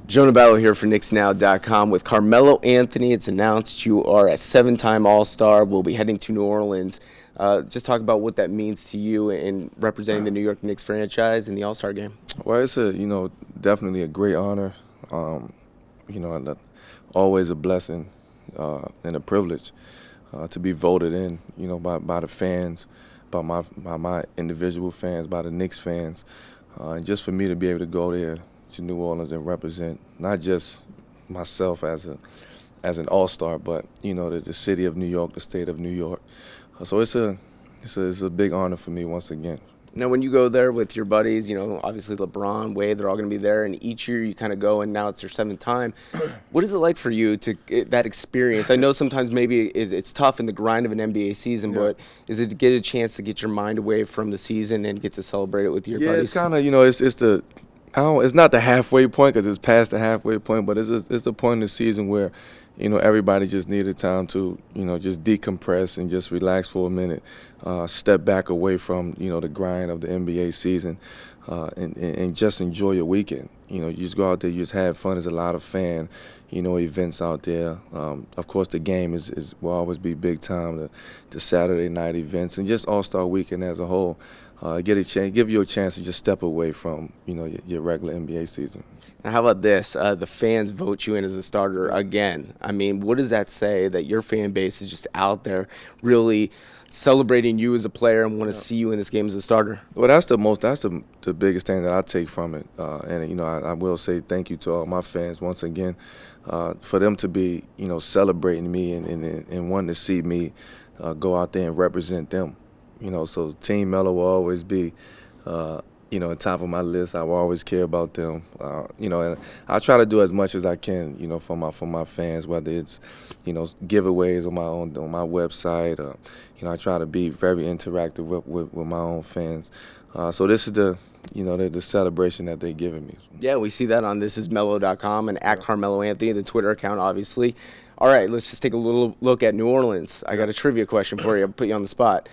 Jonah Ballow here for KnicksNow.com with Carmelo Anthony. It's announced you are a 7-time All-Star. We'll be heading to New Orleans. Just talk about what that means to you in representing the New York Knicks franchise in the All-Star game. Well, it's definitely a great honor. And always a blessing and a privilege to be voted in, by the fans, by my individual fans, by the Knicks fans, and just for me to be able to go there to New Orleans and represent not just myself as an All-Star, but the city of New York, the state of New York. So it's a big honor for me once again. Now, when you go there with your buddies, obviously LeBron, Wade, they're all going to be there, and each year you kind of go, and now it's your 7th time. What is it like for you to get that experience? I know sometimes maybe it's tough in the grind of an NBA season, but is it to get a chance to get your mind away from the season and get to celebrate it with your buddies? Yeah, it's kind of, it's not the halfway point because it's past the halfway point, but it's the point in the season where, everybody just needed time to, just decompress and just relax for a minute, step back away from, the grind of the NBA season, and just enjoy your weekend. You just go out there, you just have fun. There's a lot of fan, events out there. Of course, the game will always be big time. The Saturday night events and just AllStar Weekend as a whole. Give you a chance to just step away from, your regular NBA season. Now, how about this? The fans vote you in as a starter again. I mean, what does that say that your fan base is just out there really celebrating you as a player and want to see you in this game as a starter? Well, that's the biggest thing that I take from it. And I will say thank you to all my fans once again for them to be, celebrating me and wanting to see me go out there and represent them. So Team Melo will always be, on top of my list. I will always care about them. And I try to do as much as I can, for my fans, whether it's, giveaways on my website. I try to be very interactive with my own fans. So this is the celebration that they're giving me. Yeah, we see that on thisismelo.com and at Carmelo Anthony, the Twitter account, obviously. All right, let's just take a little look at New Orleans. I got a trivia question for you. I'll put you on the spot.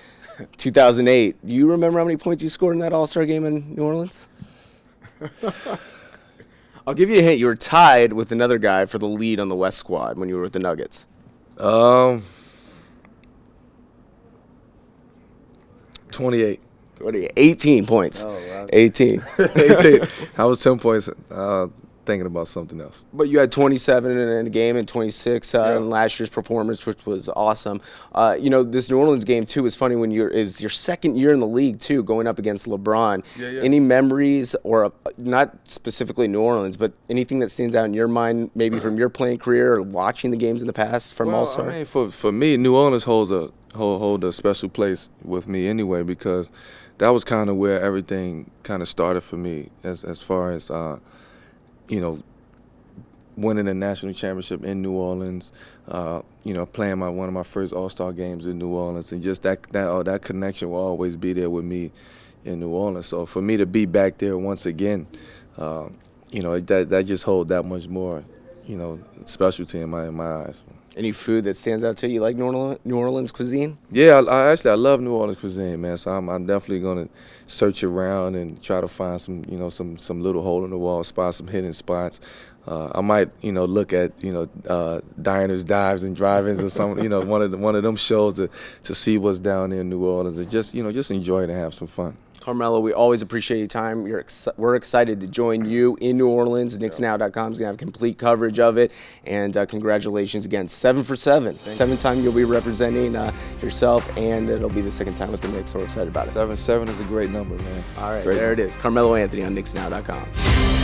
2008. Do you remember how many points you scored in that All-Star game in New Orleans? I'll give you a hint. You were tied with another guy for the lead on the West squad when you were with the Nuggets. 28. 18 points. Oh, wow. 18. 18. I was 10 points thinking about something else. But you had 27 in a game and 26 in last year's performance, which was awesome. This New Orleans game, too, is funny when is your second year in the league, too, going up against LeBron. Yeah. Any memories, or not specifically New Orleans, but anything that stands out in your mind, maybe from your playing career or watching the games in the past from All-Star? I mean, for me, New Orleans holds a special place with me anyway, because that was kind of where everything kind of started for me as far as winning a national championship in New Orleans, playing one of my first All-Star games in New Orleans, and just that connection will always be there with me in New Orleans. So for me to be back there once again, that just holds that much more, specialty in my eyes. Any food that stands out to you, like New Orleans cuisine? Yeah, I love New Orleans cuisine, man. So I'm definitely gonna search around and try to find some little hole in the wall spots, some hidden spots. I might look at diners, dives, and drive-ins or some one of them shows to see what's down there in New Orleans and just enjoy it and have some fun. Carmelo, we always appreciate your time. We're excited to join you in New Orleans. KnicksNow.com is going to have complete coverage of it. And congratulations again. 7 for 7. 7th time you'll be representing yourself, and it'll be the 2nd time with the Knicks. So we're excited about it. 7 is a great number, man. All right, great there it is. Carmelo Anthony on KnicksNow.com.